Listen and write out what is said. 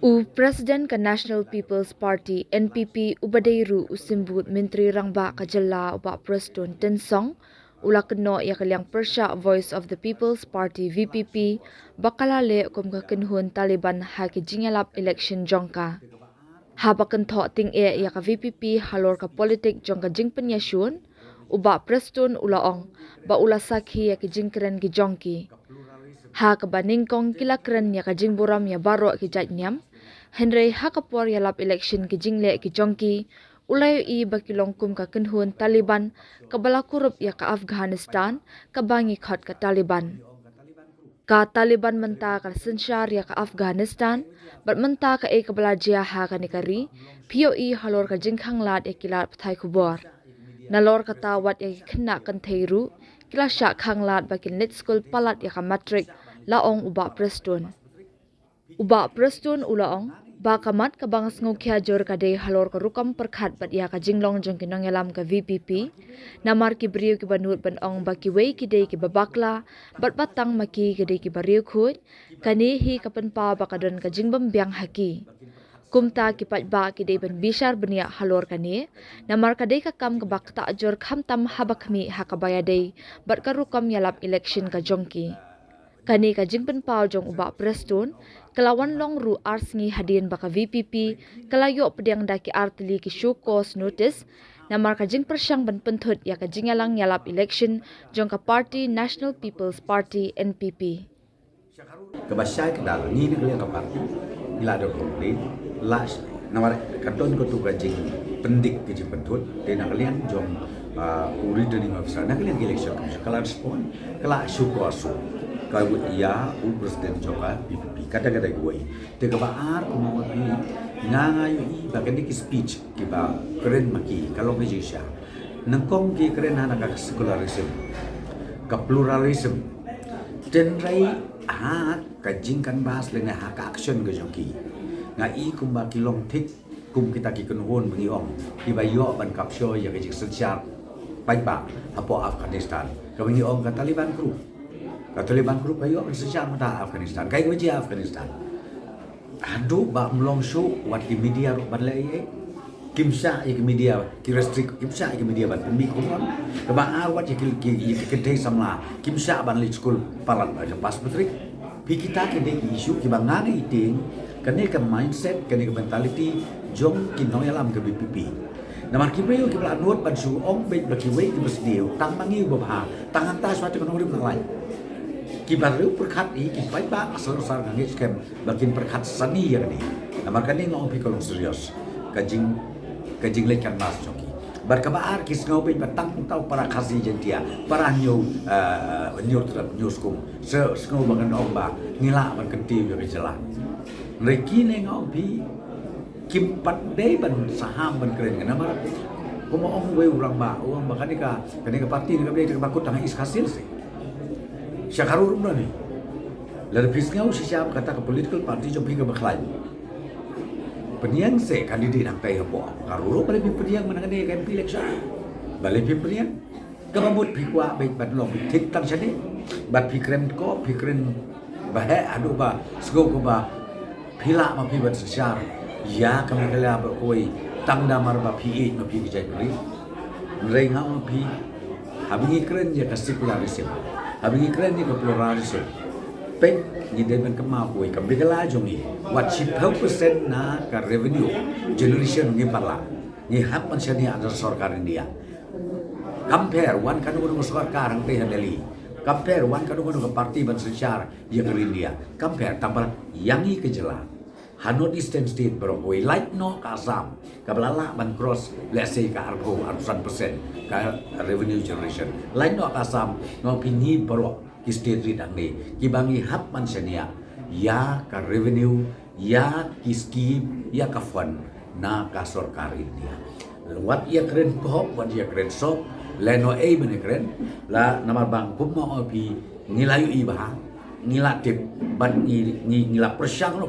Presiden ka National People's Party NPP ubadayru usimbut Menteri Rangba Kajala uba Preston Tensong ula keno ya kalyang Persya Voice of the People's Party VPP bakalale kum ka kenhun Taliban ha ki jingalap election jongka. Habakan tho ting e ya ka VPP halor ka politik jongka jing penyasyun uba Preston ulaong ba ula sakhi ya ki jingkren ki jongki. Ha kabaningkong kilakren ya ka jingburam ya baro ki jatnyam Henry hakapor ya lap election ki jingle ki jongki ulayo i bakilong kum ka kenhun Taliban kabalakurup ya ka Afghanistan kabangi khot ka Taliban. Ka Taliban menta ka sensyar ya ka Afghanistan bat menta ka e kabalajia ha ka nikari POE halor ka jingkhang lat ya kilat pathai kubor. Nalor ka tawat ya kena kan theiru kila syak khang lat bakin net school palat ya ka matrik laong uba Preston. Uba Preston ulaong ba kamat ka bangas ngukya jor ka de halor ka rukam perkhat bat ya ka jinglong jong kinong yalam ka VPP namar ki briu ki banut ban ong ba ki wei ki de ki babakla bat batang maki ki de ki bariu khut kani hi kapan pa ba kadon ka jingbam biang haki kumta ki pat ba ki de ban bishar bania halor kani namar ka de ka kam ka bakta jor khamtam habakmi hakabaya de bat ka rukam yalap election ka jongki kani ka jingpen pau jong uba Preston kelawan long ru arsngi hadin baka VPP kelayo pediang daki artili ki show cause notice namar ka jing persyang ban penthut ya ka jingalang yalap election jong ka party National People's Party NPP. Kabasay kadal ni kalian ka party ila do komplain last namar kadon ko tu ka jing pendik ki jing penthut de kalian jong returning officer kalian election kala respond kala show cause kalau ia presiden joka PPP kata-kata gue tega baar mau pi ngangayu i bagan dik speech kiba keren maki kalau ngejisha nangkong ki keren anak ka secularism ka pluralism den rai ka jingkan bahas lenga hak action ke joki ngai kumba kilong tik kum kita ki kenhon mengiong kiba yo ban kapsyo ya ke jik sejar baik ba apo Afghanistan kami ong ka Taliban group Taliban group ayo sejak mata Afghanistan kai waji Afghanistan aduh ba mlong show wat di media ro badlai kimsa ik media ki restrict kimsa ik media ban mi kumon ba awat ki kedai samla kimsa ban li school palat aja pas putri pi kita ke de isu ki bangani iting kene ke mindset kene ke mentality jong kinong yalam ke BPP namar ki brio ki bla nuot ban su ong be baki wei ki mesdiu tang mangi ba tangan ta suatu kono urip nang lain kibaru perkat i kipai ba asal usar ngangit kem bakin perkat seni ya ni namar kani ngong pi kolong serius kajing lekan mas joki barkabar kis ngau be batang tau para kasi jentia para new newskum se ngau bangan omba ngila ban kenti yo jalan reki ne ngau pi kimpat dei ban saham ban keren namar komo ong we urang ba kani ka parti ni ka be ka bakut tang is hasil sih Syakarur ni, lalu pisngau siapa kata ke political party jom hingga berkelain. Peniang se kandidat nak tay hapo. Karuro balik peniang menangani MP election. Balik peniang, kemamut pikwa baik badlong tik tan sini. Bad pikren ko pikren bahe adu ba sego ko ba pila ma pi bad sesyar. Ya kami kala berkoi tang damar ba pi ma pi bijai beri. Mereka ma pi habingi keren je ka secularism. Habis keren ni ke pluralism. Pek ni demen kemau kue kembali jongi. What 10% na ka revenue generation ni parla. Ni hak manusia ada sarkar India. Compare one kanu kanu sarkar ang teh Delhi. Compare one kanu kanu parti ban secara yang ke India. Compare tambah yangi ke jelas. Hanot Eastern State berokoi light no ka Assam kablala ban cross let's say ka argo ratusan persen ka revenue generation light no ka Assam no pini bro ki state ridang ni ki bangi hap man senia ya ka revenue ya ki scheme ya ka fund na ka sarkar India wat ya keren pop wat ya keren sop leno e men keren la namar bang pum no pi ngilayu ibah ngilatip ban ngila persyang